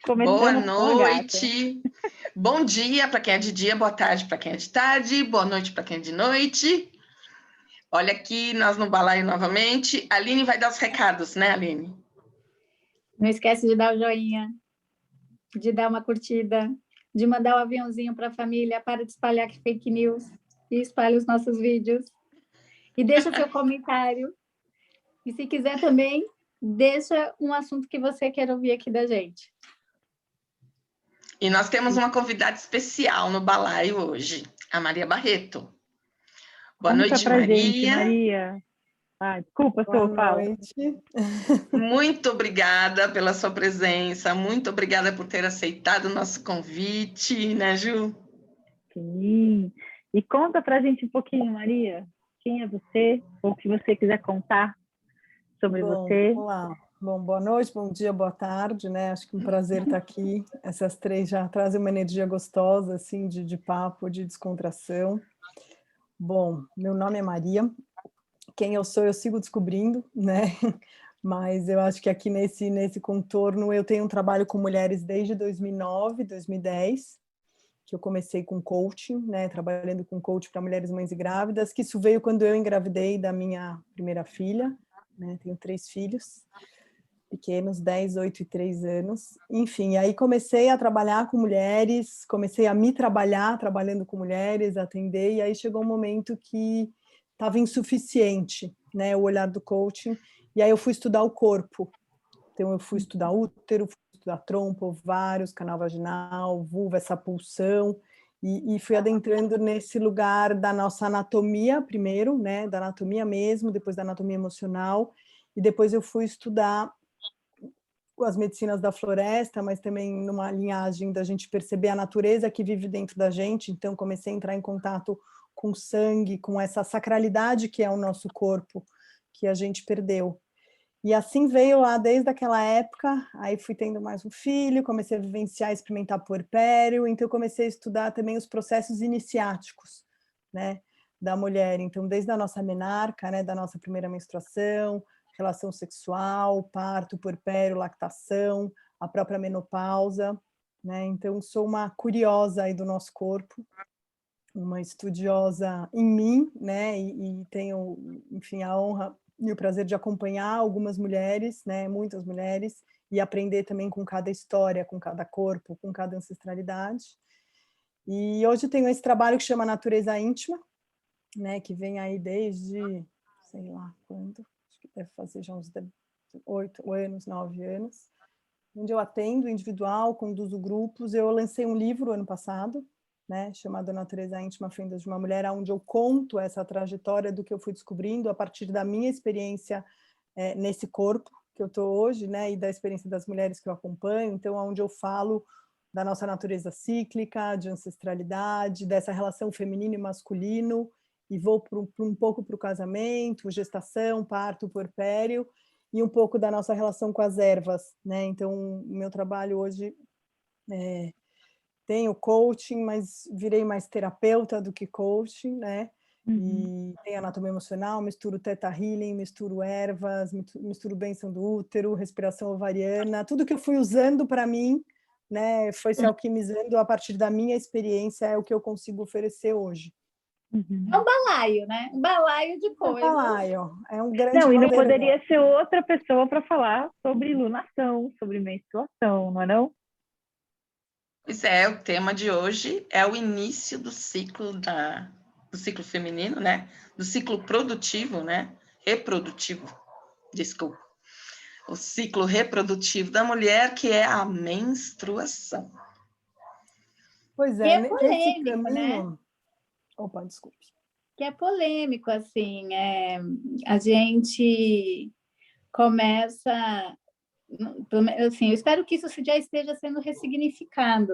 Boa Começamos com a gata. noite, bom dia para quem é de dia, boa tarde para quem é de tarde, boa noite para quem é de noite. Olha aqui, nós no balaio novamente. A Aline vai dar os recados, né, Aline? Não esquece de dar o joinha, de dar uma curtida, de mandar o aviãozinho para a família, para de espalhar fake news e espalhe os nossos vídeos. E deixa seu comentário. E se quiser também, deixa um assunto que você quer ouvir aqui da gente. E nós temos uma convidada especial no balaio hoje, a Maria Barreto. Boa noite, pra Maria. gente, Maria. Desculpa, Boa fala. noite. Muito obrigada pela sua presença, muito obrigada por ter aceitado o nosso convite, né, Ju? Sim. E conta pra gente um pouquinho, Maria. Quem é você? Ou o que você quiser contar sobre você. Vamos lá. Bom, boa noite, bom dia, boa tarde, né? Acho que é um prazer estar aqui. Essas três já trazem uma energia gostosa, assim, de papo, de descontração. Bom, meu nome é Maria. Quem eu sou, eu sigo descobrindo, né? Mas eu acho que aqui nesse contorno eu tenho um trabalho com mulheres desde 2009, 2010, que eu comecei com coaching, né? Trabalhando com coaching para mulheres mães e grávidas, que isso veio quando eu engravidei da minha primeira filha, né? Tenho 3 filhos pequenos, 10, 8 e 3 anos. Enfim, aí comecei a trabalhar com mulheres, comecei a me trabalhar trabalhando com mulheres, atender, e aí chegou um momento que estava insuficiente, né, o olhar do coaching, e aí eu fui estudar o corpo. Então eu fui estudar útero, fui estudar trompa, ovários, canal vaginal, vulva, essa pulsão, e fui adentrando nesse lugar da nossa anatomia primeiro, né, da anatomia mesmo, depois da anatomia emocional, e depois eu fui estudar as medicinas da floresta, mas também numa linhagem da gente perceber a natureza que vive dentro da gente, então comecei a entrar em contato com o sangue, com essa sacralidade que é o nosso corpo, que a gente perdeu. E assim veio lá desde aquela época, aí fui tendo mais um filho, comecei a vivenciar, experimentar puerpério, então comecei a estudar também os processos iniciáticos, né, da mulher, então desde a nossa menarca, né, da nossa primeira menstruação, relação sexual, parto, puerpério, lactação, a própria menopausa, né? Então sou uma curiosa aí do nosso corpo, uma estudiosa em mim, né? E tenho, enfim, a honra e o prazer de acompanhar algumas mulheres, né? Muitas mulheres, e aprender também com cada história, com cada corpo, com cada ancestralidade. E hoje tenho esse trabalho que chama Natureza Íntima, né? Que vem aí desde, sei lá quando, deve fazer já uns 8 anos, 9 anos, onde eu atendo individual, conduzo grupos. Eu lancei um livro ano passado, né, chamado Natureza Íntima, Fendas de uma Mulher, onde eu conto essa trajetória do que eu fui descobrindo a partir da minha experiência nesse corpo que eu estou hoje, né, e da experiência das mulheres que eu acompanho. Então, onde eu falo da nossa natureza cíclica, de ancestralidade, dessa relação feminino e masculino, e vou um pouco para o casamento, gestação, parto, puerpério, e um pouco da nossa relação com as ervas, né? Então, o meu trabalho hoje tem o coaching, mas virei mais terapeuta do que coaching, né? E tem anatomia emocional, misturo Theta Healing, misturo ervas, misturo bênção do útero, respiração ovariana, tudo que eu fui usando para mim, né? Foi se alquimizando a partir da minha experiência, é o que eu consigo oferecer hoje. É um balaio, né? Um balaio de coisas. É um balaio, é um grande Não, e não caldeirão. poderia ser outra pessoa para falar sobre lunação, sobre menstruação, não é não? Pois é, o tema de hoje é o início do ciclo do ciclo feminino, né? Do ciclo produtivo, né? Reprodutivo, desculpa. O ciclo reprodutivo da mulher, que é a menstruação. Pois E é, é nesse polêmico, caminho... né? Opa, desculpe. Que é polêmico, assim, a gente começa, assim, eu espero que isso já esteja sendo ressignificado,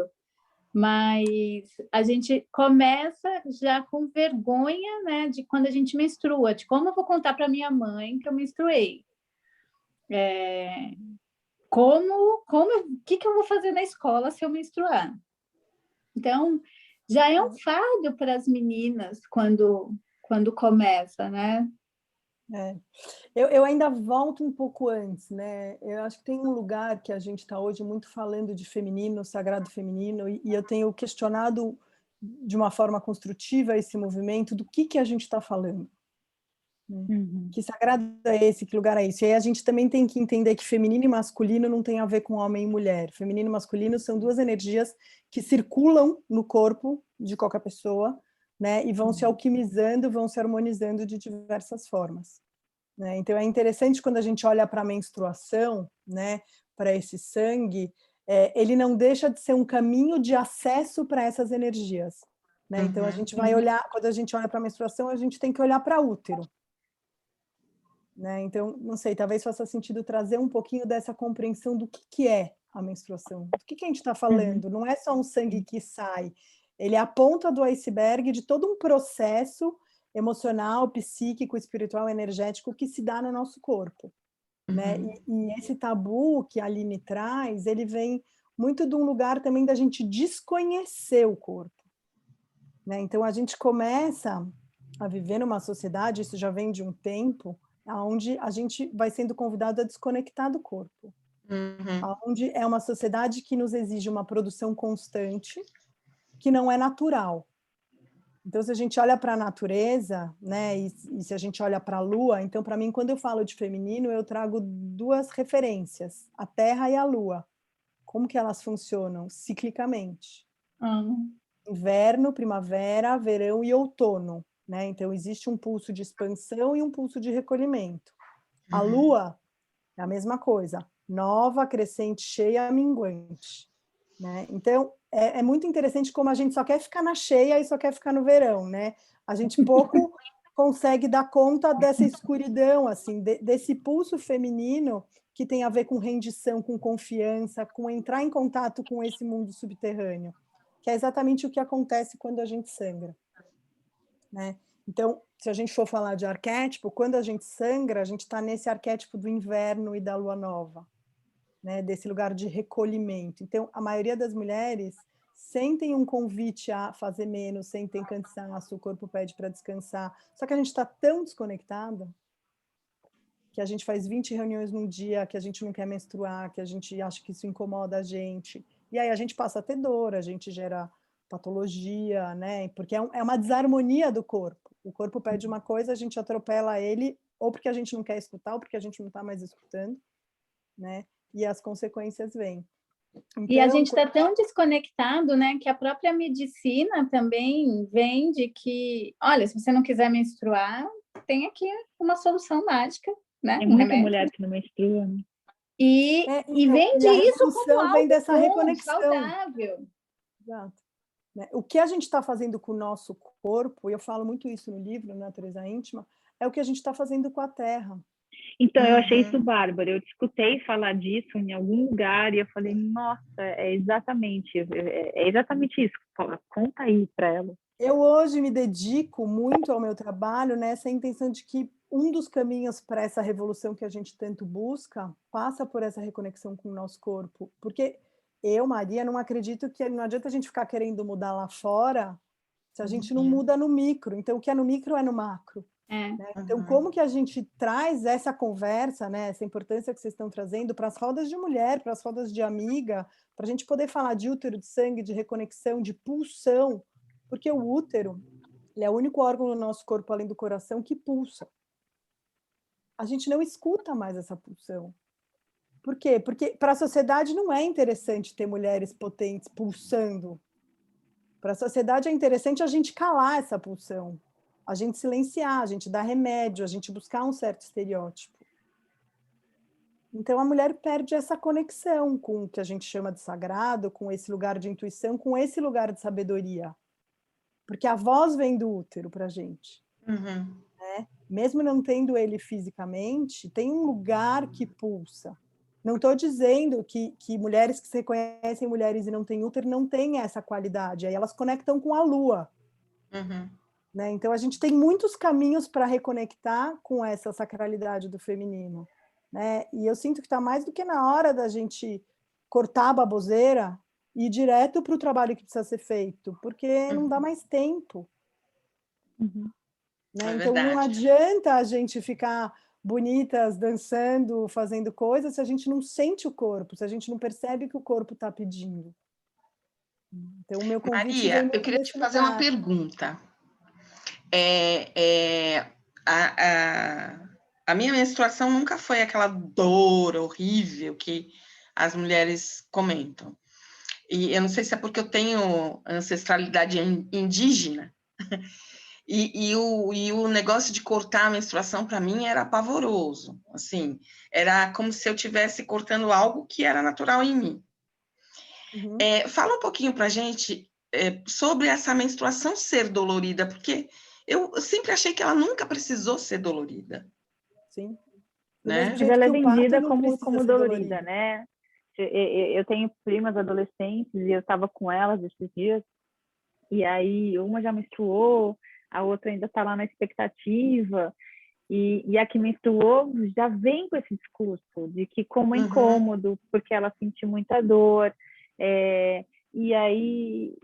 mas a gente começa já com vergonha, né, de quando a gente menstrua, de como eu vou contar para minha mãe que eu menstruei. O que eu vou fazer na escola se eu menstruar? Então, já é um fardo para as meninas quando começa, né? É. Eu ainda volto um pouco antes, né? Eu acho que tem um lugar que a gente está hoje muito falando de feminino, sagrado feminino, e eu tenho questionado de uma forma construtiva esse movimento do que a gente está falando. Né? Que sagrado é esse, que lugar é esse? E aí a gente também tem que entender que feminino e masculino não tem a ver com homem e mulher. Feminino e masculino são duas energias que circulam no corpo de qualquer pessoa, né? E vão se alquimizando, vão se harmonizando de diversas formas. Né? Então é interessante quando a gente olha para a menstruação, né? Para esse sangue, ele não deixa de ser um caminho de acesso para essas energias. Né? Então a gente vai olhar, quando a gente olha para a menstruação, a gente tem que olhar para útero. Né? Então, não sei, talvez faça sentido trazer um pouquinho dessa compreensão do que é a menstruação. Do que a gente está falando? Não é só um sangue que sai, ele é a ponta do iceberg de todo um processo emocional, psíquico, espiritual, energético que se dá no nosso corpo. Né? E esse tabu que a Aline traz, ele vem muito de um lugar também da gente desconhecer o corpo. Né? Então, a gente começa a viver numa sociedade, isso já vem de um tempo, onde a gente vai sendo convidado a desconectar do corpo. Onde é uma sociedade que nos exige uma produção constante, que não é natural. Então, se a gente olha para a natureza, né, e se a gente olha para a Lua, então, para mim, quando eu falo de feminino, eu trago duas referências, a Terra e a Lua. Como que elas funcionam? Ciclicamente. Inverno, primavera, verão e outono. Né? Então, existe um pulso de expansão e um pulso de recolhimento. A Lua é a mesma coisa, nova, crescente, cheia, minguante. Né? Então, é muito interessante como a gente só quer ficar na cheia e só quer ficar no verão. Né? A gente pouco consegue dar conta dessa escuridão, assim, desse pulso feminino que tem a ver com rendição, com confiança, com entrar em contato com esse mundo subterrâneo, que é exatamente o que acontece quando a gente sangra. Né? Então, se a gente for falar de arquétipo, quando a gente sangra, a gente está nesse arquétipo do inverno e da lua nova, né? Desse lugar de recolhimento. Então, a maioria das mulheres sentem um convite a fazer menos, sentem cansaço, o corpo pede para descansar, só que a gente está tão desconectada que a gente faz 20 reuniões num dia, que a gente não quer menstruar, que a gente acha que isso incomoda a gente, e aí a gente passa a ter dor, a gente gera patologia, né? Porque é uma desarmonia do corpo. O corpo pede uma coisa, a gente atropela ele, ou porque a gente não quer escutar, ou porque a gente não está mais escutando, né? E as consequências vêm. Então, e a gente está tão desconectado, né, que a própria medicina também vende que, olha, se você não quiser menstruar, tem aqui uma solução mágica, né? Tem muita mulher que não menstrua, né? E vende isso como algo vem dessa bom, reconexão. saudável. Exato. O que a gente está fazendo com o nosso corpo, e eu falo muito isso no livro, Natureza Íntima, é o que a gente está fazendo com a Terra. Então, eu achei isso bárbaro. Eu te escutei falar disso em algum lugar e eu falei, nossa, é exatamente isso. Conta aí para ela. Eu hoje me dedico muito ao meu trabalho nessa intenção de que um dos caminhos para essa revolução que a gente tanto busca passa por essa reconexão com o nosso corpo. Porque eu, Maria, não acredito que não adianta a gente ficar querendo mudar lá fora se a gente não muda no micro. Então, o que é no micro é no macro. Né? Então, como que a gente traz essa conversa, né, essa importância que vocês estão trazendo para as rodas de mulher, para as rodas de amiga, para a gente poder falar de útero, de sangue, de reconexão, de pulsão, porque o útero ele é o único órgão do nosso corpo, além do coração, que pulsa. A gente não escuta mais essa pulsão. Por quê? Porque para a sociedade não é interessante ter mulheres potentes pulsando. Para a sociedade é interessante a gente calar essa pulsão, a gente silenciar, a gente dar remédio, a gente buscar um certo estereótipo. Então, a mulher perde essa conexão com o que a gente chama de sagrado, com esse lugar de intuição, com esse lugar de sabedoria. Porque a voz vem do útero para a gente. Né? Mesmo não tendo ele fisicamente, tem um lugar que pulsa. Não estou dizendo que mulheres que se reconhecem mulheres e não têm útero não têm essa qualidade. Aí elas conectam com a lua. Né? Então, a gente tem muitos caminhos para reconectar com essa sacralidade do feminino. Né? E eu sinto que está mais do que na hora da gente cortar a baboseira e ir direto para o trabalho que precisa ser feito, porque não dá mais tempo. né? É Então, não verdade. adianta a gente ficar bonitas, dançando, fazendo coisas, se a gente não sente o corpo, se a gente não percebe que o corpo está pedindo. Então, o meu convite vem Maria, eu muito queria te desse fazer uma lugar. pergunta. É, é, a minha menstruação nunca foi aquela dor horrível que as mulheres comentam. E eu não sei se é porque eu tenho ancestralidade indígena, e o negócio de cortar a menstruação para mim era pavoroso. Assim, era como se eu estivesse cortando algo que era natural em mim. Uhum. Fala um pouquinho para a gente sobre essa menstruação ser dolorida, porque eu sempre achei que ela nunca precisou ser dolorida. Sim. Do Né? mesmo Mas jeito ela que é o parto vendida não precisa como ser dolorida, dolorido. né? Eu tenho primas adolescentes e eu estava com elas esses dias, e aí uma já menstruou, a outra ainda está lá na expectativa, e a que menstruou já vem com esse discurso de que como é incômodo, porque ela sentiu muita dor, e aí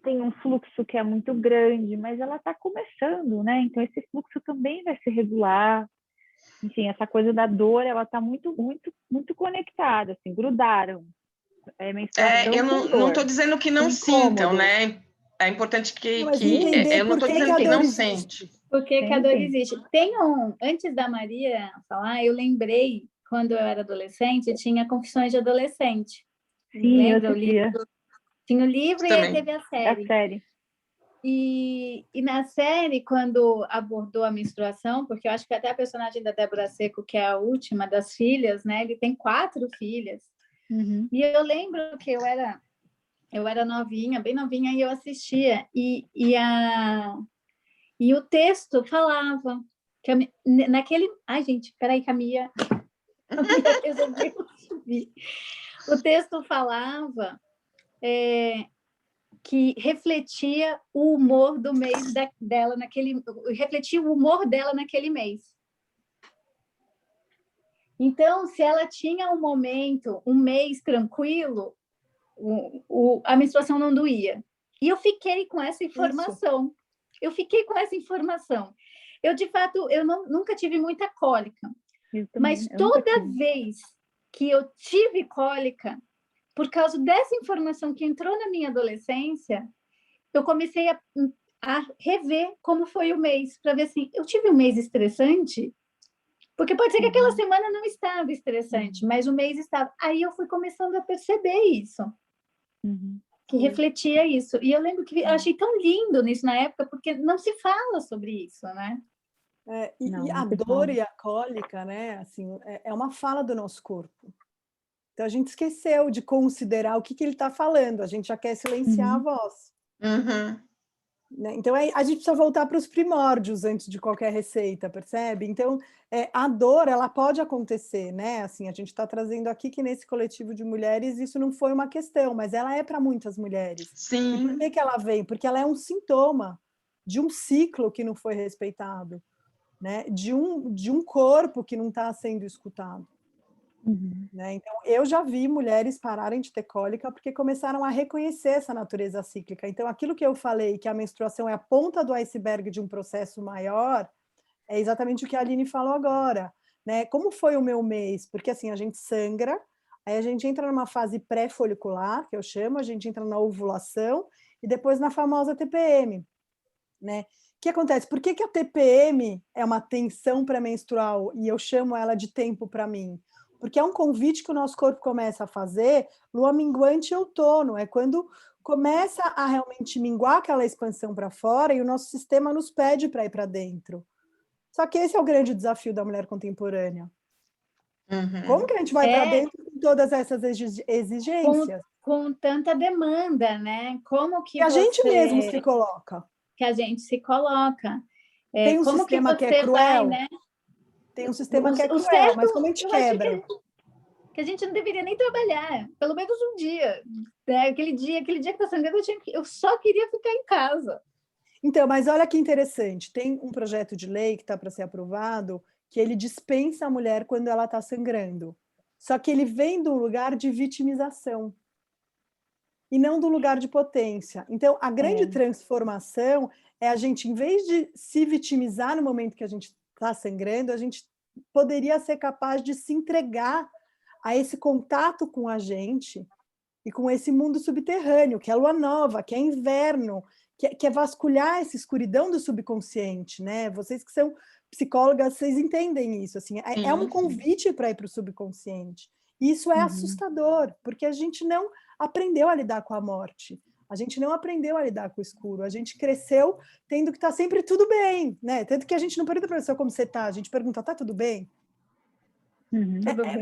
tem um fluxo que é muito grande, mas ela está começando, né? Então esse fluxo também vai se regular. Enfim, essa coisa da dor, ela está muito, muito, muito conectada, assim, grudaram. Menstruação Eu com não estou dor, dizendo que com não sintam, incômodo. né? É importante Não, mas entender eu não por estou que dizendo a que dor não existe. sente. Por que a dor Sempre. existe? Antes da Maria falar, eu lembrei, quando eu era adolescente, tinha Confissões de Adolescente. Sim, Lembra eu o livro? assistia Tinha o livro e aí Também. teve a a série. série. E na série, quando abordou a menstruação, porque eu acho que até a personagem da Débora Seco, que é a última das filhas, né? Ele tem 4 filhas. Uhum. E eu lembro que eu era novinha, bem novinha, e eu assistia. E o texto falava que naquele... Ai, gente, peraí que a Mia resolveu subir. O texto falava que refletia o humor do mês dela refletia o humor dela naquele mês. Então, se ela tinha um mês tranquilo, a menstruação não doía. E eu fiquei com essa informação. Eu, de fato, nunca tive muita cólica. Mas toda vez que eu tive cólica, por causa dessa informação que entrou na minha adolescência, eu comecei a rever como foi o mês, para ver assim, eu tive um mês estressante, porque pode ser que aquela semana não estava estressante, mas o mês estava. Aí eu fui começando a perceber isso, que refletia isso. E eu lembro que eu achei tão lindo nisso na época, porque não se fala sobre isso, né? E a dor e a cólica, né? Assim, é uma fala do nosso corpo. Então a gente esqueceu de considerar o que ele está falando, a gente já quer silenciar a voz. Né? Então a gente precisa voltar para os primórdios antes de qualquer receita, percebe? Então a dor ela pode acontecer, né? Assim, a gente está trazendo aqui que nesse coletivo de mulheres isso não foi uma questão, mas ela é para muitas mulheres. Sim. E por que ela vem? Porque ela é um sintoma de um ciclo que não foi respeitado, né? De um corpo que não está sendo escutado. Né? Então, eu já vi mulheres pararem de ter cólica porque começaram a reconhecer essa natureza cíclica. Então, aquilo que eu falei, que a menstruação é a ponta do iceberg de um processo maior, é exatamente o que a Aline falou agora. Né? Como foi o meu mês? Porque assim, a gente sangra, aí a gente entra numa fase pré-folicular, que eu chamo, a gente entra na ovulação, e depois na famosa TPM. Né? O que acontece? Por que a TPM é uma tensão pré-menstrual e eu chamo ela de tempo para mim? Porque é um convite que o nosso corpo começa a fazer, lua minguante e outono, é quando começa a realmente minguar aquela expansão para fora e o nosso sistema nos pede para ir para dentro. Só que esse é o grande desafio da mulher contemporânea. Como que a gente vai para dentro com todas essas exigências? Com tanta demanda, né? Como que a gente mesmo se coloca. Que a gente se coloca. Tem um como sistema que é cruel, vai, né? Tem um sistema que é cruel, certo, mas como a gente quebra? Que a gente não deveria nem trabalhar, pelo menos um dia. Né? Aquele dia que está sangrando, eu só queria ficar em casa. Então, mas olha que interessante, tem um projeto de lei que está para ser aprovado, que ele dispensa a mulher quando ela está sangrando. Só que ele vem de um lugar de vitimização e não do lugar de potência. Então, a grande transformação é a gente, em vez de se vitimizar no momento que a gente está sangrando, a gente poderia ser capaz de se entregar a esse contato com a gente e com esse mundo subterrâneo, que é lua nova, que é inverno, que é vasculhar essa escuridão do subconsciente, né? Vocês que são psicólogas, vocês entendem isso, assim, é um convite para ir para o subconsciente. E isso é assustador, porque a gente não aprendeu a lidar com a morte, a gente não aprendeu a lidar com o escuro, a gente cresceu tendo que estar sempre tudo bem, né? Tanto que a gente não pergunta para a pessoa como você está, a gente pergunta, tá tudo bem?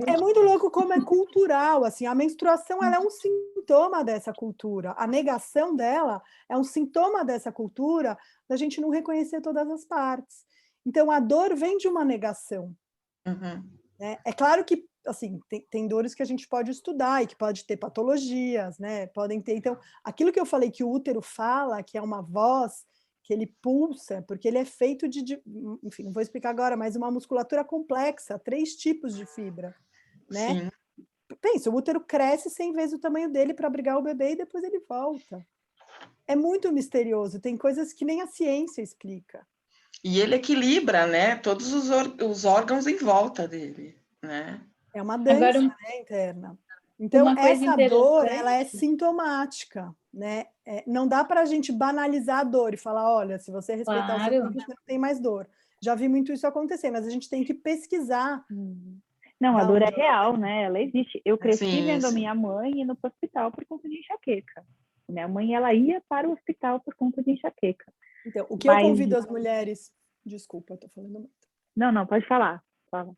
É muito louco como é cultural, assim, a menstruação ela é um sintoma dessa cultura, a negação dela é um sintoma dessa cultura, da gente não reconhecer todas as partes. Então, a dor vem de uma negação. Né? É claro que, assim, tem dores que a gente pode estudar e que pode ter patologias, né? Podem ter. Então, aquilo que eu falei que o útero fala, que é uma voz que ele pulsa, porque ele é feito enfim, não vou explicar agora, mas uma musculatura complexa, 3 tipos de fibra, né? Sim. Pensa, o útero cresce 100 vezes o tamanho dele para abrigar o bebê e depois ele volta. É muito misterioso, tem coisas que nem a ciência explica. E ele equilibra, né, todos os órgãos em volta dele, né? É uma dança, Agora, né, interna. Então, uma coisa essa dor, interessante... ela é sintomática, né? Não dá para a gente banalizar a dor e falar, olha, se você respeitar o seu corpo, você não tem mais dor. Já vi muito isso acontecer, mas a gente tem que pesquisar. Não, a dor é real, né? Ela existe. Eu cresci vendo a sim. minha mãe indo para o hospital por conta de enxaqueca. Minha mãe, ela ia para o hospital por conta de enxaqueca. Então, o que eu convido as mulheres... Desculpa, eu tô falando muito. Não, pode falar. Fala.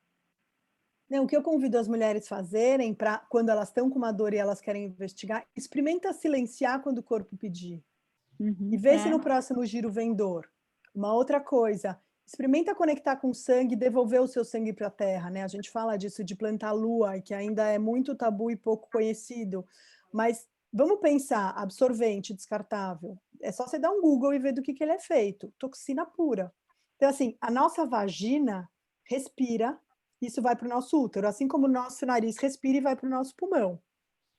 Não, o que eu convido as mulheres fazerem, para quando elas estão com uma dor e elas querem investigar, experimenta silenciar quando o corpo pedir. E vê se no próximo giro vem dor. Uma outra coisa, experimenta conectar com o sangue e devolver o seu sangue para a terra, né? A gente fala disso de plantar lua, que ainda é muito tabu e pouco conhecido. Mas vamos pensar, absorvente descartável. É só você dar um Google e ver do que ele é feito. Toxina pura. Então, assim, a nossa vagina respira, isso vai para o nosso útero, assim como o nosso nariz respira e vai para o nosso pulmão.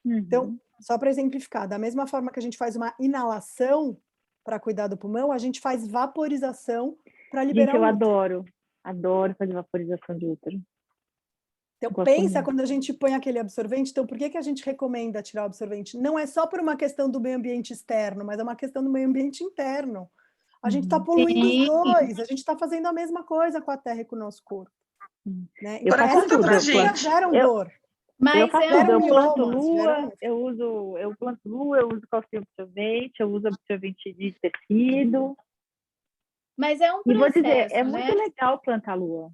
Então, só para exemplificar, da mesma forma que a gente faz uma inalação para cuidar do pulmão, a gente faz vaporização para liberar o útero. Gente, eu adoro fazer vaporização de útero. Então, pensa quando a gente põe aquele absorvente, então por que a gente recomenda tirar o absorvente? Não é só por uma questão do meio ambiente externo, mas é uma questão do meio ambiente interno. A gente está poluindo os dois, a gente está fazendo a mesma coisa com a terra e com o nosso corpo. Né? Então, Conta pra gente. Geram dor. Mas eu faço tudo, eu planto lua, eu planto lua, eu uso calcinha absorvente, eu uso absorvente de tecido. Mas é um processo, e vou dizer, é né? muito legal plantar lua.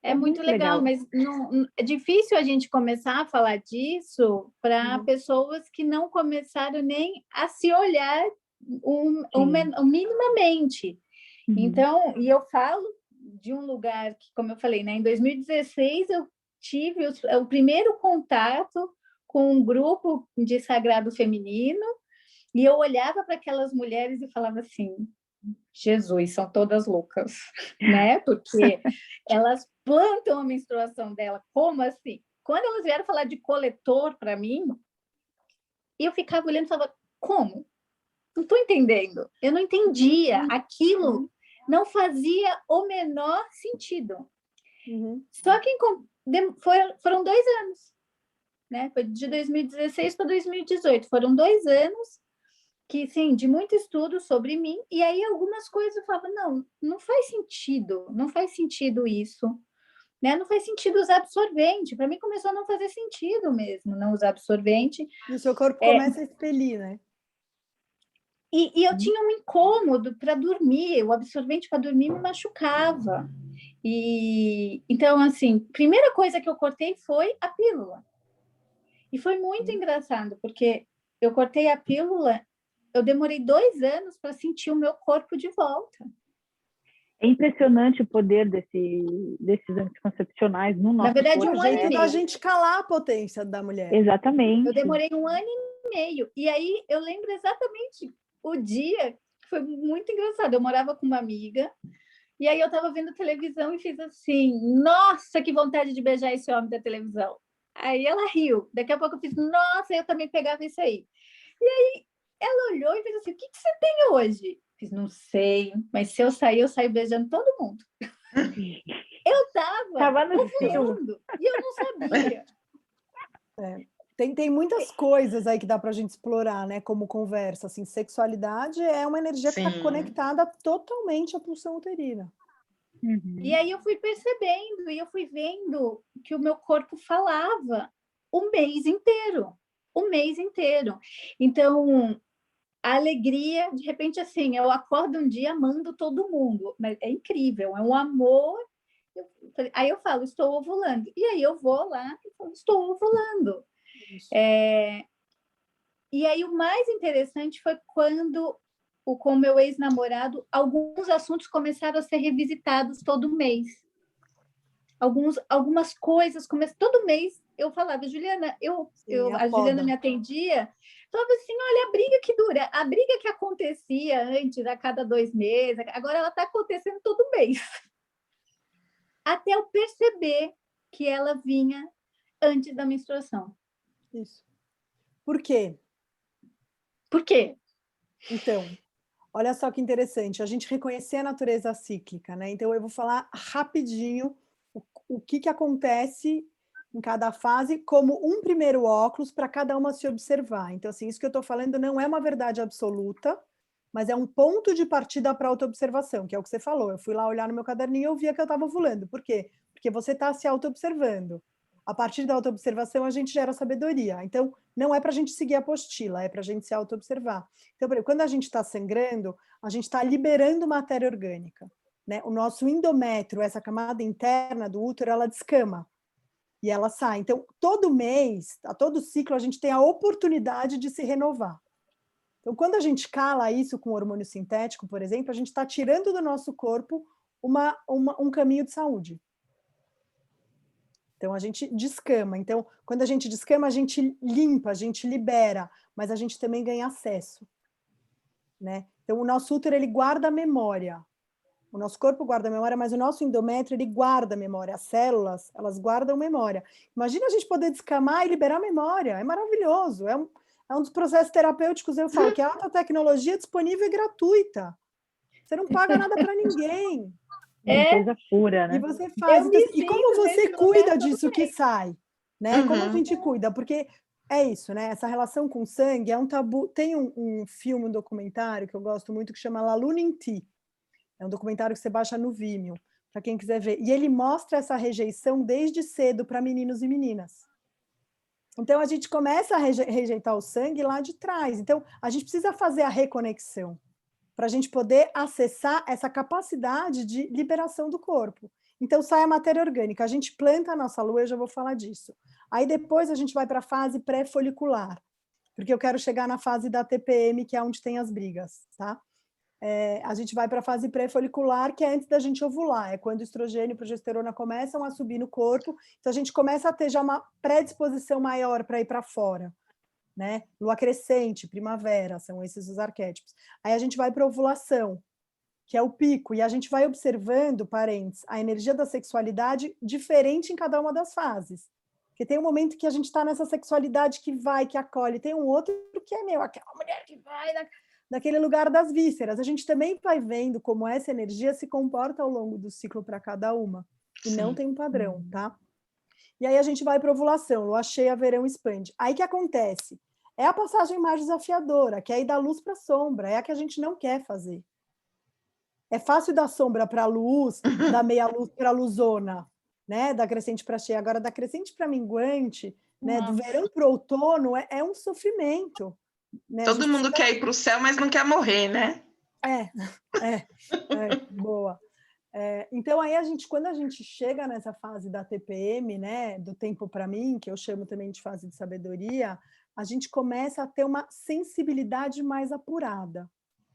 É muito legal, mas é difícil a gente começar a falar disso para pessoas que não começaram nem a se olhar minimamente. Então, e eu falo de um lugar que, como eu falei, né, em 2016 eu tive o primeiro contato com um grupo de sagrado feminino e eu olhava para aquelas mulheres e falava assim, Jesus, são todas loucas, né? Porque elas plantam a menstruação dela, como assim? Quando elas vieram falar de coletor para mim, eu ficava olhando e falava, como? Não estou entendendo. Eu não entendia. Aquilo não fazia o menor sentido. Só que foram 2 anos, né? Foi de 2016 para 2018. Foram 2 anos que, sim, de muito estudo sobre mim, e aí algumas coisas eu falava, não faz sentido isso, né? Não faz sentido usar absorvente, para mim começou a não fazer sentido mesmo, não usar absorvente. E o seu corpo começa a expelir, né? E eu tinha um incômodo para dormir, o absorvente para dormir me machucava. E então, assim, primeira coisa que eu cortei foi a pílula. E foi muito engraçado, porque eu cortei a pílula, eu demorei 2 anos para sentir o meu corpo de volta. É impressionante o poder desses anticoncepcionais no nosso corpo. Na verdade, 1 ano e meio. A gente calar a potência da mulher. Exatamente. Eu demorei 1 ano e meio. E aí eu lembro exatamente o dia, que foi muito engraçado. Eu morava com uma amiga, e aí eu estava vendo televisão e fiz assim, nossa, que vontade de beijar esse homem da televisão. Aí ela riu. Daqui a pouco eu fiz, nossa, eu também pegava isso aí. E aí ela olhou e fez assim, o que você tem hoje? Fiz, não sei, mas se eu sair, eu saio beijando todo mundo. Eu Tava no ovulando e eu não sabia. Tem muitas coisas aí que dá para a gente explorar, né? Como conversa, assim, sexualidade é uma energia que está Sim. conectada totalmente à pulsão uterina. E aí eu fui percebendo e eu fui vendo que o meu corpo falava o mês inteiro. Então, a alegria, de repente, assim, eu acordo um dia amando todo mundo, mas é incrível, é um amor. Aí eu falo, estou ovulando. E aí eu vou lá e falo, estou ovulando. E aí o mais interessante foi quando, com o meu ex-namorado, alguns assuntos começaram a ser revisitados todo mês. Algumas coisas, todo mês eu falava, Juliana, a Juliana me atendia, falava assim, olha, a briga que dura, a briga que acontecia antes, a cada 2 meses, agora ela está acontecendo todo mês. Até eu perceber que ela vinha antes da menstruação. Isso. Por quê? Por quê? Então, olha só que interessante, a gente reconhecer a natureza cíclica, né? Então, eu vou falar rapidinho o que acontece em cada fase, como um primeiro óculos para cada uma se observar. Então, assim, isso que eu estou falando não é uma verdade absoluta, mas é um ponto de partida para autoobservação, que é o que você falou. Eu fui lá olhar no meu caderninho e eu via que eu estava ovulando. Por quê? Porque você está se autoobservando. A partir da autoobservação, a gente gera sabedoria. Então, não é para a gente seguir a apostila, é para a gente se autoobservar. Então, por exemplo, quando a gente está sangrando, a gente está liberando matéria orgânica, né? O nosso endométrio, essa camada interna do útero, ela descama e ela sai. Então, todo mês, a todo ciclo, a gente tem a oportunidade de se renovar. Então, quando a gente cala isso com hormônio sintético, por exemplo, a gente está tirando do nosso corpo um caminho de saúde. Então, a gente descama. Então, quando a gente descama, a gente limpa, a gente libera, mas a gente também ganha acesso, né? Então, o nosso útero, ele guarda a memória. O nosso corpo guarda a memória, mas o nosso endométrio, ele guarda a memória. As células, elas guardam memória. Imagina a gente poder descamar e liberar a memória. É maravilhoso. É um dos processos terapêuticos, eu falo, que é alta tecnologia disponível e gratuita. Você não paga nada para ninguém. Limpeza pura, né? E você faz. Então, e como você cuida disso que bem. sai? Né? Como a gente cuida? Porque é isso, né? Essa relação com o sangue é um tabu. Tem um filme, um documentário que eu gosto muito, que chama La Luna in Ti. É um documentário que você baixa no Vimeo, para quem quiser ver. E ele mostra essa rejeição desde cedo para meninos e meninas. Então, a gente começa a rejeitar o sangue lá de trás. Então, a gente precisa fazer a reconexão para a gente poder acessar essa capacidade de liberação do corpo. Então, sai a matéria orgânica. A gente planta a nossa lua, eu já vou falar disso. Aí, depois, a gente vai para a fase pré-folicular, porque eu quero chegar na fase da TPM, que é onde tem as brigas, tá? A gente vai para a fase pré-folicular, que é antes da gente ovular, é quando o estrogênio e a progesterona começam a subir no corpo, então a gente começa a ter já uma predisposição maior para ir para fora, né? Lua crescente, primavera, são esses os arquétipos. Aí a gente vai para a ovulação, que é o pico, e a gente vai observando, parentes, a energia da sexualidade diferente em cada uma das fases. Porque tem um momento que a gente está nessa sexualidade que vai, que acolhe, tem um outro que é aquela mulher que vai naquele lugar das vísceras. A gente também vai vendo como essa energia se comporta ao longo do ciclo para cada uma. E não tem um padrão, tá? E aí a gente vai para ovulação, lua cheia, verão expande. Aí que acontece? É a passagem mais desafiadora, que é ir da luz para a sombra, é a que a gente não quer fazer. É fácil da sombra para a luz, da meia luz para a luzona, né? Da crescente para cheia. Agora, da crescente para minguante, né? Do verão para o outono, é um sofrimento. Né? Todo mundo quer ir para o céu, mas não quer morrer, né? Boa. Então, aí quando a gente chega nessa fase da TPM, né, do tempo para mim, que eu chamo também de fase de sabedoria, a gente começa a ter uma sensibilidade mais apurada.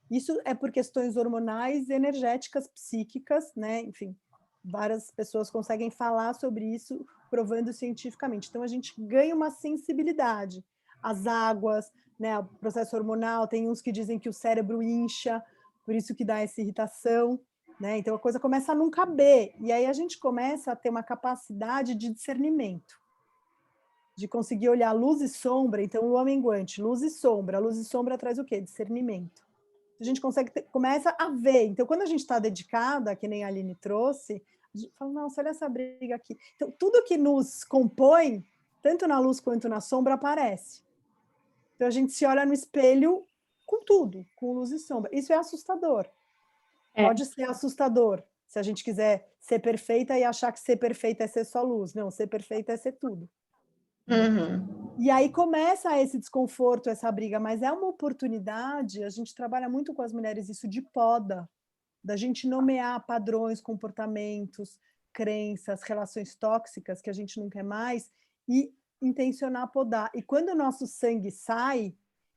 Isso é por questões hormonais, energéticas, psíquicas, né? Enfim, várias pessoas conseguem falar sobre isso, provando cientificamente. Então, a gente ganha uma sensibilidade. As águas, né, o processo hormonal, tem uns que dizem que o cérebro incha, por isso que dá essa irritação, né? Então, a coisa começa a não caber. E aí a gente começa a ter uma capacidade de discernimento. de conseguir olhar luz e sombra. Então, lua minguante, luz e sombra. Luz e sombra traz o quê? Discernimento. A gente começa a ver. Então, quando a gente está dedicada, que nem a Aline trouxe, a gente fala, nossa, olha essa briga aqui. Então, tudo que nos compõe, tanto na luz quanto na sombra, aparece. Então, a gente se olha no espelho com tudo, com luz e sombra. Isso é assustador. Pode ser assustador, se a gente quiser ser perfeita e achar que ser perfeita é ser só luz. Não, ser perfeita é ser tudo. E aí começa esse desconforto, essa briga, mas é uma oportunidade, a gente trabalha muito com as mulheres isso de poda, da gente nomear padrões, comportamentos, crenças, relações tóxicas que a gente não quer mais e intencionar podar. E quando o nosso sangue sai,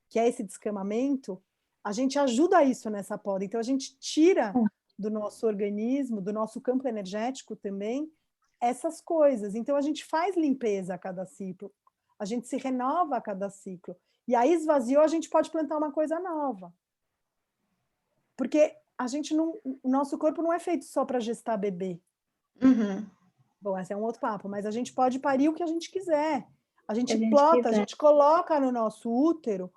que é esse descamamento, a gente ajuda isso nessa poda. Então, a gente tira do nosso organismo, do nosso campo energético também, essas coisas. Então, a gente faz limpeza a cada ciclo, a gente se renova a cada ciclo. E aí, esvaziou, a gente pode plantar uma coisa nova. Porque a gente não, o nosso corpo não é feito só para gestar bebê. Bom, esse é um outro papo, mas a gente pode parir o que a gente quiser. A gente plota, a gente coloca no nosso útero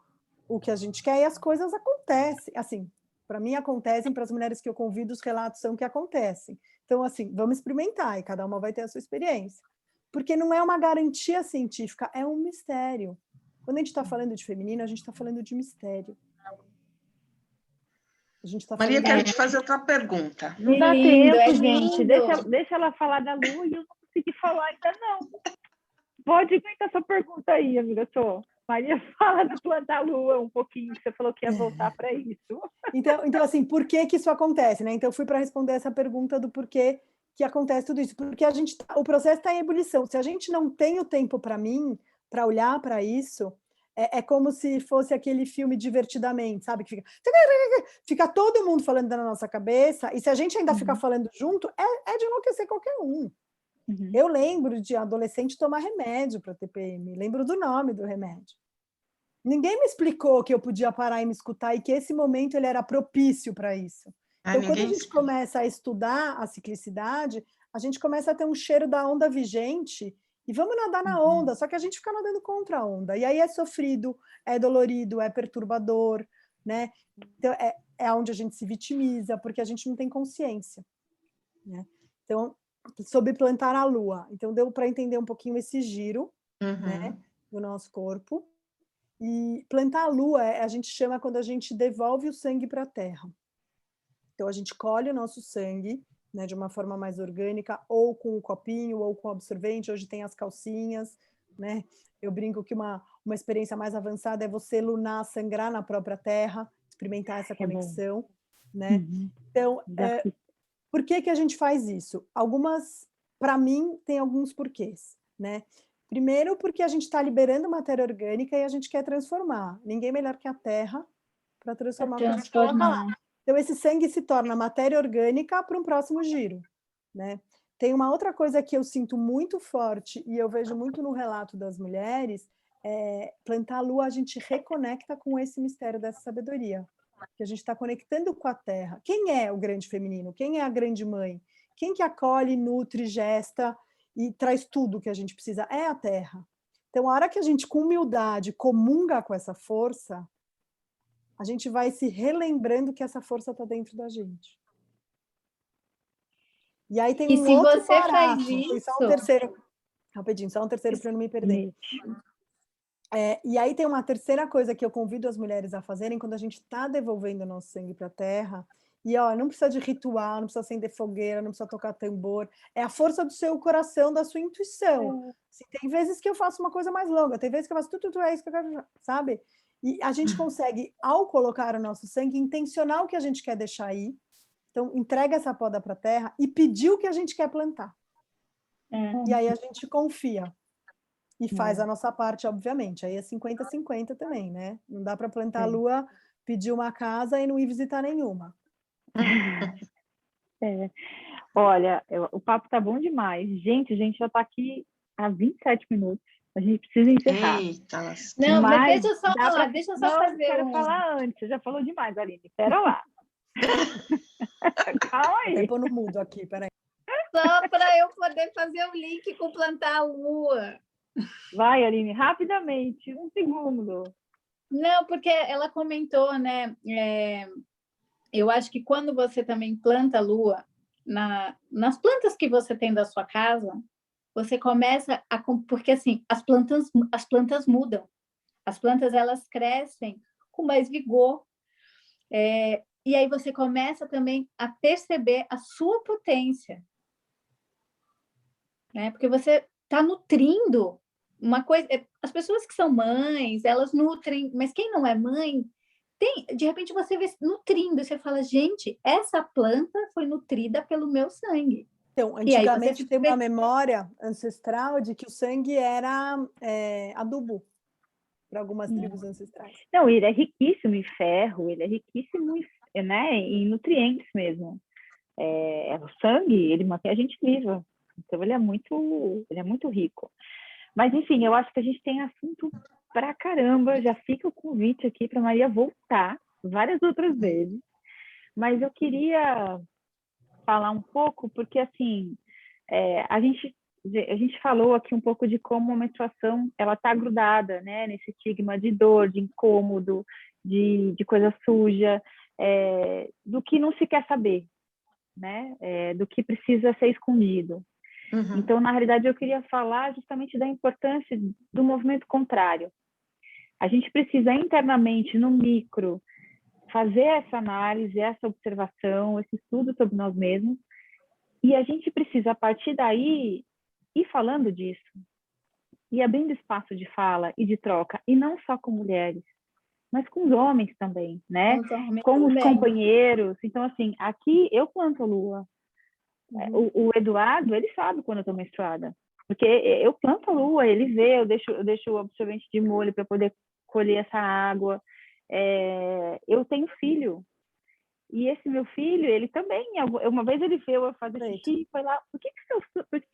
o que a gente quer e as coisas acontecem. Assim, para mim acontecem, para as mulheres que eu convido, os relatos são que acontecem. Então, assim, vamos experimentar e cada uma vai ter a sua experiência. Porque não é uma garantia científica, é um mistério. Quando a gente está falando de feminino, a gente está falando de mistério. A gente tá Maria, falando... quero te fazer outra pergunta. Não dá lindo, tempo, é gente. lindo. Deixa ela falar da lua e eu não consegui falar ainda não. Pode aguentar essa pergunta aí, amiga. Maria, fala do plantar lua um pouquinho, que você falou que ia voltar para isso. Então, assim, por que isso acontece, né? Então, eu fui para responder essa pergunta do porquê que acontece tudo isso. Porque o processo está em ebulição. Se a gente não tem o tempo para mim, para olhar para isso, é como se fosse aquele filme Divertidamente, sabe? Que fica todo mundo falando na nossa cabeça, e se a gente ainda ficar falando junto, é de enlouquecer qualquer um. Eu lembro de adolescente tomar remédio para TPM, lembro do nome do remédio. Ninguém me explicou que eu podia parar e me escutar e que esse momento ele era propício para isso. Então, quando a gente começa a estudar a ciclicidade, a gente começa a ter um cheiro da onda vigente e vamos nadar na onda, só que a gente fica nadando contra a onda. E aí é sofrido, é dolorido, é perturbador, né? Então, é onde a gente se vitimiza, porque a gente não tem consciência, né? Então, sobre plantar a lua. Então, deu para entender um pouquinho esse giro, né, do nosso corpo. E plantar a lua, a gente chama quando a gente devolve o sangue para a terra. Então, a gente colhe o nosso sangue, né, de uma forma mais orgânica, ou com um copinho, ou com absorvente. Hoje tem as calcinhas, né? Eu brinco que uma experiência mais avançada é você lunar, sangrar na própria terra, experimentar essa conexão, né? Então, por que a gente faz isso? Para mim, tem alguns porquês, né? Primeiro, porque a gente está liberando matéria orgânica e a gente quer transformar. Ninguém melhor que a terra para transformar o que a gente coloca lá. Então, esse sangue se torna matéria orgânica para um próximo giro, né? Tem uma outra coisa que eu sinto muito forte e eu vejo muito no relato das mulheres, plantar a lua, a gente reconecta com esse mistério dessa sabedoria, que a gente está conectando com a terra. Quem é o grande feminino? Quem é a grande mãe? Quem que acolhe, nutre, gesta e traz tudo que a gente precisa? É a terra. Então, a hora que a gente, com humildade, comunga com essa força, a gente vai se relembrando que essa força está dentro da gente. E aí tem um outro parágrafo, só um terceiro, rapidinho, só um terceiro para eu não me perder. E aí tem uma terceira coisa que eu convido as mulheres a fazerem quando a gente está devolvendo o nosso sangue para a terra. E não precisa de ritual, não precisa acender fogueira, não precisa tocar tambor. É a força do seu coração, da sua intuição. Assim, tem vezes que eu faço uma coisa mais longa, tem vezes que eu faço tudo é isso que eu quero, sabe? E a gente consegue, ao colocar o nosso sangue, intencionar o que a gente quer deixar aí. Então, entrega essa poda para a terra e pedir o que a gente quer plantar. E aí a gente confia. E faz a nossa parte, obviamente. Aí é 50-50 também, né? Não dá para plantar a lua, pedir uma casa e não ir visitar nenhuma. Olha, o papo tá bom demais. Gente, a gente já está aqui há 27 minutos. A gente precisa encerrar. Eita, não, mas deixa eu só falar, deixa eu só fazer quero falar antes. Você já falou demais, Aline. Espera lá. Calma aí. Até pôr no mudo aqui, peraí. Só para eu poder fazer o link com plantar a lua. Vai, Aline, rapidamente, um segundo. Não, porque ela comentou, né? Eu acho que quando você também planta a lua, nas plantas que você tem da sua casa, você começa a... Porque, assim, as plantas mudam. As plantas, elas crescem com mais vigor. E aí você começa também a perceber a sua potência, né? Porque você está nutrindo uma coisa... As pessoas que são mães, elas nutrem, mas quem não é mãe, de repente você vê nutrindo, você fala, gente, essa planta foi nutrida pelo meu sangue. Então, E aí antigamente tem uma memória ancestral de que o sangue era adubo para algumas tribos ancestrais. Não, ele é riquíssimo em ferro, ele é riquíssimo né, em nutrientes mesmo. O sangue, ele mantém a gente viva. Então, ele é muito rico. Mas, enfim, eu acho que a gente tem assunto pra caramba. Já fica o convite aqui para Maria voltar várias outras vezes. Mas eu queria falar um pouco, porque, assim, a gente falou aqui um pouco de como a menstruação ela está grudada, né, nesse estigma de dor, de incômodo, de coisa suja, do que não se quer saber, né, do que precisa ser escondido. Uhum. Então, na realidade, eu queria falar justamente da importância do movimento contrário. A gente precisa internamente, no micro, fazer essa análise, essa observação, esse estudo sobre nós mesmos, e a gente precisa, a partir daí, ir falando disso, e abrindo espaço de fala e de troca, e não só com mulheres, mas com os homens também, né? Com os companheiros. Então, assim, aqui eu planto a lua. O Eduardo, ele sabe quando eu estou menstruada, porque eu planto a lua, ele vê, eu deixo o absorvente de molho para poder colher essa água. Eu tenho filho, e esse meu filho, ele também, uma vez ele veio eu fazer xixi e foi lá, por que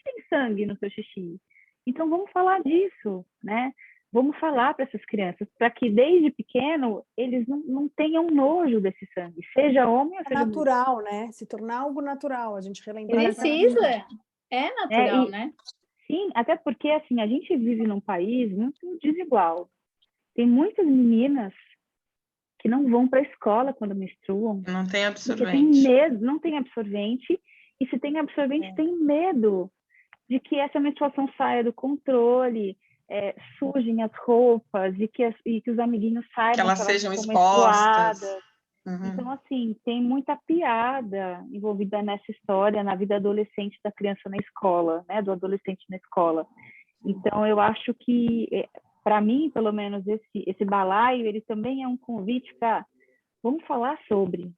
tem sangue no seu xixi? Então, vamos falar disso, né? Vamos falar para essas crianças, para que desde pequeno eles não tenham nojo desse sangue, seja homem ou seja natural, mulher. né? Se tornar algo natural, a gente relembrar. Precisa, é natural, né? Sim, até porque assim, a gente vive num país muito desigual. Tem muitas meninas que não vão para a escola quando menstruam. Não tem absorvente. Porque tem medo, não tem absorvente, e se tem absorvente, tem medo de que essa menstruação saia do controle, sujem as roupas, e que os amiguinhos saibam que elas sejam estão expostas. Uhum. Então, assim, tem muita piada envolvida nessa história, na vida adolescente da criança na escola, né, do adolescente na escola. Então, eu acho que, para mim, pelo menos, esse balaio, ele também é um convite para, vamos falar sobre,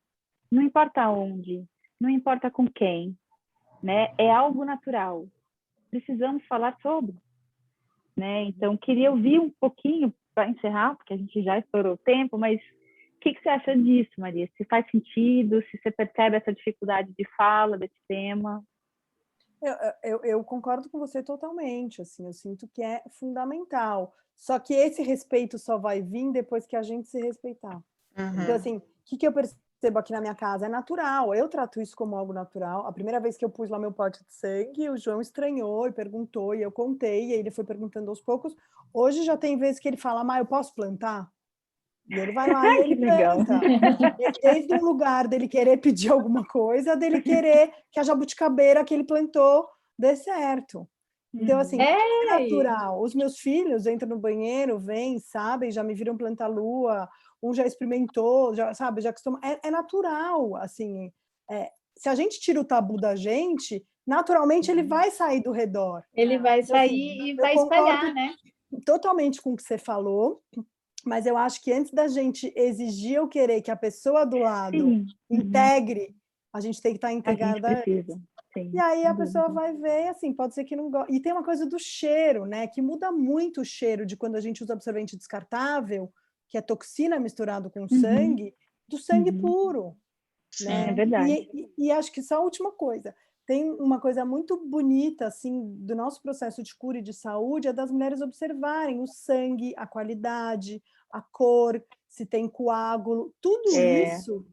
não importa onde, não importa com quem, né, é algo natural. Precisamos falar sobre, né? Então, queria ouvir um pouquinho para encerrar, porque a gente já estourou o tempo, mas o que você acha disso, Maria? Se faz sentido, se você percebe essa dificuldade de fala desse tema? Eu concordo com você totalmente, assim, eu sinto que é fundamental, só que esse respeito só vai vir depois que a gente se respeitar. Então, assim, o que eu percebo aqui na minha casa? É natural, eu trato isso como algo natural. A primeira vez que eu pus lá meu pote de sangue, o João estranhou e perguntou, e eu contei, e aí ele foi perguntando aos poucos. Hoje já tem vezes que ele fala, eu posso plantar? E ele vai lá e ele planta. Desde um lugar dele querer pedir alguma coisa, dele querer que a jabuticabeira que ele plantou dê certo. Então, assim, é natural. Os meus filhos entram no banheiro, vêm, sabem, já me viram plantar lua, um já experimentou, já sabe, já acostuma. É natural, assim. Se a gente tira o tabu da gente, naturalmente ele vai sair do redor. Ele vai sair e vai espalhar, né? Totalmente com o que você falou. Mas eu acho que antes da gente exigir ou querer que a pessoa do lado integre, a gente tem que estar integrada. E aí a pessoa vai ver, assim, pode ser que não goste. E tem uma coisa do cheiro, né? Que muda muito o cheiro de quando a gente usa absorvente descartável, que é toxina misturado com sangue, do sangue puro. Né? É verdade. E acho que só a última coisa. Tem uma coisa muito bonita, assim, do nosso processo de cura e de saúde, é das mulheres observarem o sangue, a qualidade, a cor, se tem coágulo, tudo isso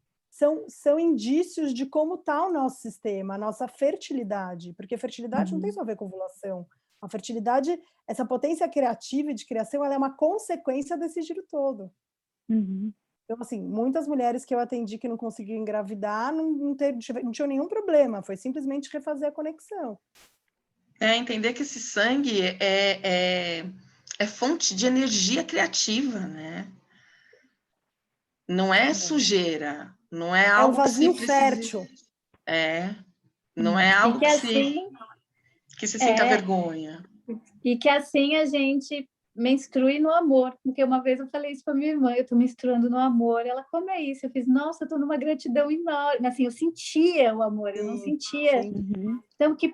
são indícios de como está o nosso sistema, a nossa fertilidade, porque fertilidade não tem só a ver com ovulação, A fertilidade, essa potência criativa e de criação, ela é uma consequência desse giro todo. Uhum. Então, assim, muitas mulheres que eu atendi que não conseguiam engravidar não tinham nenhum problema, foi simplesmente refazer a conexão. Entender que esse sangue é fonte de energia criativa, né? Não é sujeira, não é É um algo que vazio se precise... fértil. Não é E algo que assim, que se sinta vergonha. e que assim a gente menstrue no amor, porque uma vez eu falei isso para minha irmã, eu estou menstruando no amor, ela, como é isso? Eu fiz, nossa, eu estou numa gratidão enorme, assim, eu sentia o amor, eu não sentia. Uhum. Então, que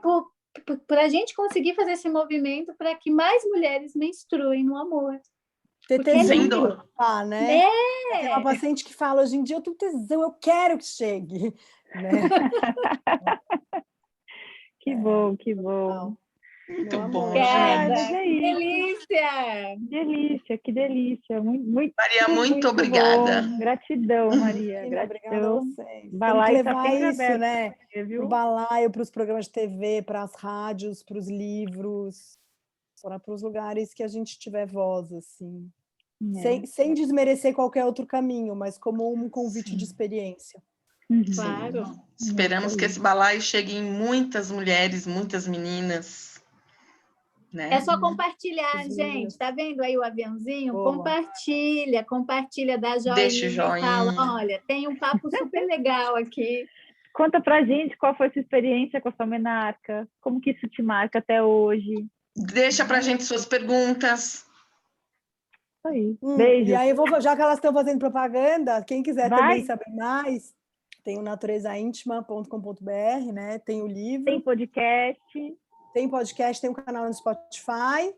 para a gente conseguir fazer esse movimento para que mais mulheres menstruem no amor. Ter Porque é tesão de lindo. ocupar, né? Tem uma paciente que fala, hoje em dia eu tenho tesão, eu quero que chegue. Né? Que bom, que bom. Muito Meu bom, amor. Ai, gente. mas é Que isso. delícia! Que delícia, que delícia. Muito, Maria, muito muito obrigada. bom. Gratidão, Maria. Imagina, obrigada a Gratidão. vocês. Balaio Tem que tá levar sempre isso, aberto, né? viu? Para o balaio, para os programas de TV, para as rádios, para os livros, para os lugares que a gente tiver voz, assim. Sem desmerecer qualquer outro caminho, mas como um convite de experiência. Uhum. Claro. Esperamos que esse balaio chegue em muitas mulheres, muitas meninas. Né? É só compartilhar, gente. Tá vendo aí o aviãozinho? Boa. Compartilha, dá joinha, Deixa o joinha. E fala, olha, tem um papo super legal aqui. Conta pra gente qual foi a sua experiência com a sua menarca, como que isso te marca até hoje. Deixa pra gente suas perguntas. Aí. Beijo. E aí, já que elas estão fazendo propaganda, quem quiser Vai. também saber mais, tem o naturezaintima.com.br, né? Tem o livro. Tem podcast. Tem podcast, tem um canal no Spotify.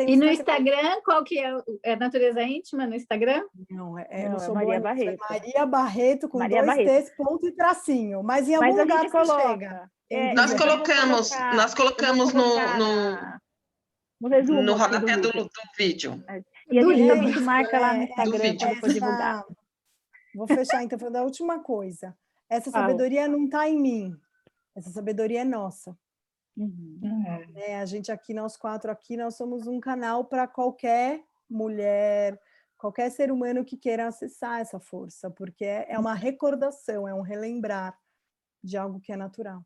E no Instagram, qual que é? É Natureza Íntima no Instagram? Não, não sou Maria boa, Barreto. é Maria Barreto com Maria 2 Barreto. T's, ponto e tracinho. Mas em algum lugar você chega. Nós colocamos no resumo no aqui rodapé do do vídeo. E a Do gente também livro. te marca lá no Instagram vídeo. quando for divulgar. Vou fechar, então, falando a última coisa. Essa sabedoria não está em mim. Essa sabedoria é nossa. Uhum. A gente aqui, nós 4 aqui, nós somos um canal para qualquer mulher, qualquer ser humano que queira acessar essa força, porque é uma recordação, é um relembrar de algo que é natural.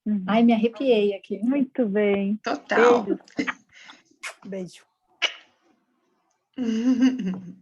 Uhum. Ai, me arrepiei aqui. Muito bem. Total. Beijos. Beijo.